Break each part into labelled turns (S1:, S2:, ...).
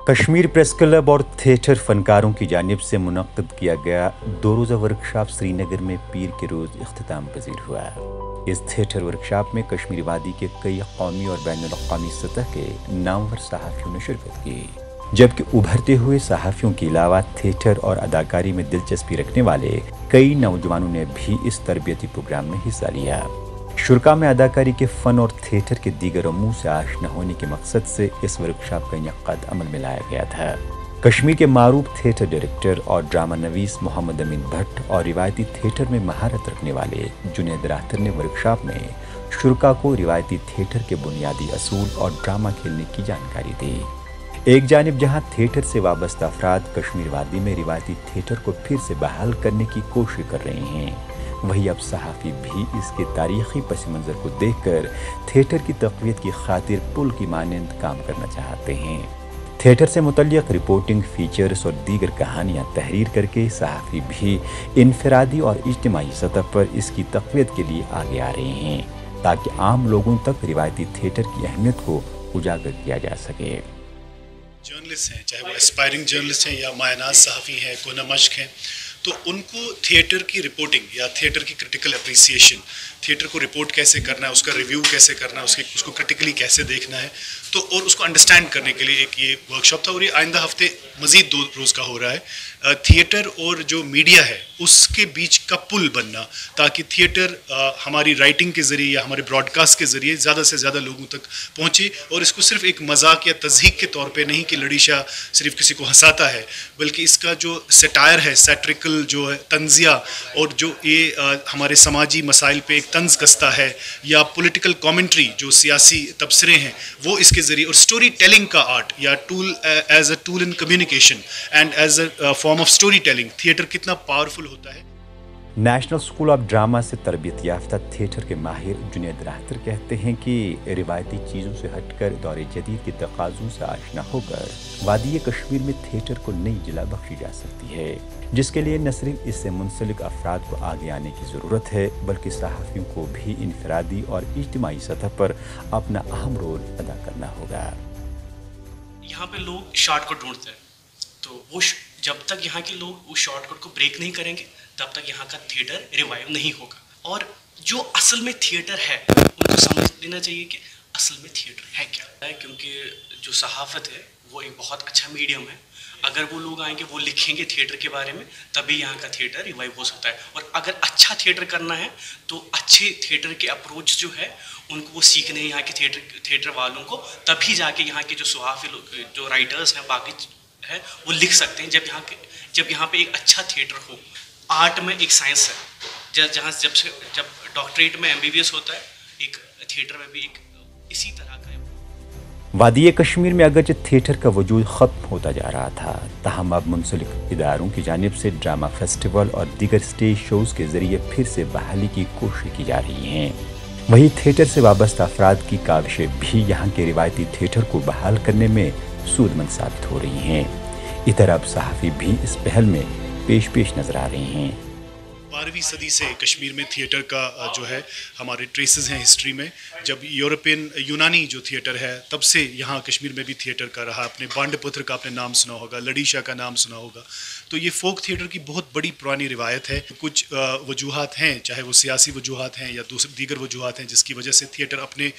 S1: Kashmir press club और theatre फनकारों की जानिब से मुनक्किद किया गया 2 रोज़ा वर्कशॉप श्रीनगर में पीर के रोज़ इख्तिताम पजीर हुआ। इस थिएटर वर्कशॉप में कश्मीर वादी के कई कौमी और बैनुल-अक़वामी सतह के नामवर सहाफ़ियों ने शिरकत की, जबकि उभरते हुए सहाफ़ियों के अलावा थिएटर और अदाकारी में दिलचस्पी रखने वाले कई नौजवानों ने भी इस तरबियती प्रोग्राम में हिस्सा लिया। शुरा में अदाकारी के फ़न और थिएटर के दीगर अमूर से आशना होने के मकसद से इस वर्कशॉप का इनेकाद अमल में लाया गया था। कश्मीर के मारूफ थिएटर डायरेक्टर और ड्रामा नवीस मोहम्मद अमीन भट्ट और रिवायती थिएटर में महारत रखने वाले जुनैद राहतर ने वर्कशॉप में शुरा को रिवायती थिएटर के बुनियादी असूल और ड्रामा खेलने की जानकारी दी। एक जानिब जहां थिएटर से वाबस्ता अफराद कश्मीर वादी में रिवायती थिएटर को फिर से बहाल करने की कोशिश कर रहे हैं, वही अब सहाफ़ी भी इसके तारीख़ी पस मंज़र को देखकर थिएटर की तक़वियत की खातिर पुल की मानंद काम करना चाहते हैं। थिएटर से मुतल्लिक़ रिपोर्टिंग, फीचर्स और दीगर कहानियाँ तहरीर करके सहाफ़ी भी इनफरादी और इज्तिमाई सतह पर इसकी तक़वियत के लिए आगे आ रहे हैं, ताकि आम लोगों तक रिवायती थिएटर की अहमियत को उजागर किया जा सके।
S2: जर्नलिस्ट हैं, चाहे वो एस्पायरिंग जर्नलिस्ट हैं या मायनाज सहाफ़ी हैं, कोना मश्क हैं, तो उनको थिएटर की रिपोर्टिंग या थिएटर की क्रिटिकल अप्रिसिएशन, थिएटर को रिपोर्ट कैसे करना है, उसका रिव्यू कैसे करना है, उसको क्रिटिकली कैसे देखना है, तो और उसको अंडरस्टैंड करने के लिए एक ये वर्कशॉप था। और ये आइंदा हफ्ते मज़ीद 2 रोज़ का हो रहा है। थिएटर और जो मीडिया है उसके बीच का पुल बनना, ताकि थिएटर हमारी राइटिंग के ज़रिए या हमारे ब्रॉडकास्ट के ज़रिए ज़्यादा से ज़्यादा लोगों तक पहुँचे, और इसको सिर्फ एक मजाक या तज़हीक के तौर पे नहीं कि लड़ी शाह सिर्फ किसी को हंसाता है, बल्कि इसका जो सटायर है, सैट्रिकल जो है तंज़िया, और जो ये हमारे समाजी मसाइल पे एक तंज़ कसता है, या पॉलिटिकल कमेंट्री जो सियासी तबसरे हैं वो इसके ज़रिए, और स्टोरी टेलिंग का आर्ट या tool as a tool in communication and as a form of story telling, theatre कितना पावरफुल होता है।
S1: नेशनल स्कूल ऑफ ड्रामा से तरबियत याफ्ता थिएटर के माहिर जुनैद राहतर कहते हैं कि रिवायती चीज़ों से हटकर दौर जदीद के तकाज़ों से आशना होकर वादी कश्मीर में थिएटर को नई जिला बख्शी जा सकती है, जिसके लिए न सिर्फ इससे मुंसलिक अफराद को आगे आने की ज़रूरत है, बल्कि सहाफ़ियों को भी इनफरादी और इज्तिमाई सतह पर अपना अहम रोल अदा करना होगा।
S3: यहाँ पे लोग शॉर्टकट ढूंढते हैं, तो वो जब तक यहाँ के लोग उस शॉर्टकट को ब्रेक नहीं करेंगे तब तक यहाँ का थिएटर रिवाइव नहीं होगा। और जो असल में थिएटर है उनको समझ लेना चाहिए कि असल में थिएटर है क्या है, क्योंकि जो सहाफ़त है वो एक बहुत अच्छा मीडियम है। अगर वो लोग आएंगे, वो लिखेंगे थिएटर के बारे में, तभी यहाँ का थिएटर रिवाइव हो सकता है। और अगर अच्छा थिएटर करना है तो अच्छे थिएटर के अप्रोच जो है उनको वो सीखने यहाँ के थिएटर वालों को, तभी जाके यहाँ के जो सहाफ़ी लोग, जो राइटर्स हैं, बाकी है वो लिख सकते हैं। जब यहाँ पे एक अच्छा थिएटर हो। आर्ट में एक साइंस है, जब डॉक्टरेट में MBBS होता है, एक थिएटर में भी एक इसी तरह का है।
S1: वादी कश्मीर में अगरचे थिएटर का वजूद ख़त्म होता जा रहा था, ताहम अब मुंसलिक इदारों की जानिब से ड्रामा फेस्टिवल और दीगर स्टेज शोज़ के ज़रिए फिर से बहाली की कोशिश की जा रही हैं। वहीं थिएटर से वाबस्ता अफराद की काविशें भी यहाँ के रिवायती थिएटर को बहाल करने में सूदमंद साबित हो रही हैं। इधर अब सहाफ़ी भी इस पहल में पेश नजर आ रहे हैं।
S2: 12वीं सदी से कश्मीर में थिएटर का जो है हमारे ट्रेसेस हैं हिस्ट्री में। जब यूनानी जो थिएटर है तब से यहाँ कश्मीर में भी थिएटर का रहा। अपने बांडपत्र का आपने नाम सुना होगा, लड़ी शाह का नाम सुना होगा। तो ये फोक थिएटर की बहुत बड़ी पुरानी रिवायत है। कुछ वजूहात हैं, चाहे वो सियासी वजूहात हैं या दीगर वजूहात हैं, जिसकी वजह से थिएटर अपने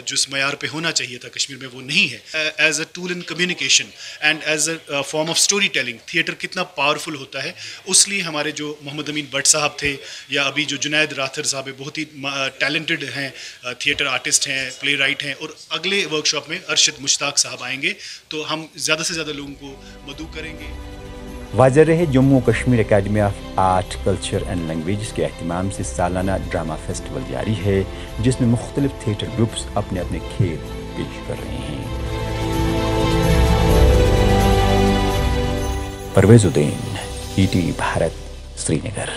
S2: जिस मयार पे होना चाहिए था कश्मीर में वो नहीं है। As a tool in communication and as a form of story telling theatre कितना पावरफुल होता है। उसलिए हमारे जो मोहम्मद अमीन भट्ट साहब थे, या अभी जो जुनैद राहतर साहब है, बहुत ही टैलेंटेड हैं, थिएटर आर्टिस्ट हैं, प्ले राइट हैं। और अगले वर्कशॉप में अरशद मुश्ताक साहब आएंगे, तो हम ज़्यादा से ज़्यादा लोगों को मदऊ करेंगे।
S1: वाज़ेह रहे, Jammu Kashmir academy of art, culture and language के एहतमाम से सालाना ड्रामा फेस्टिवल जारी है, जिसमें मुख्तलिफ थिएटर ग्रुप्स अपने अपने खेल पेश कर रहे हैं। परवेज़ुद्दीन, ETV भारत, श्रीनगर।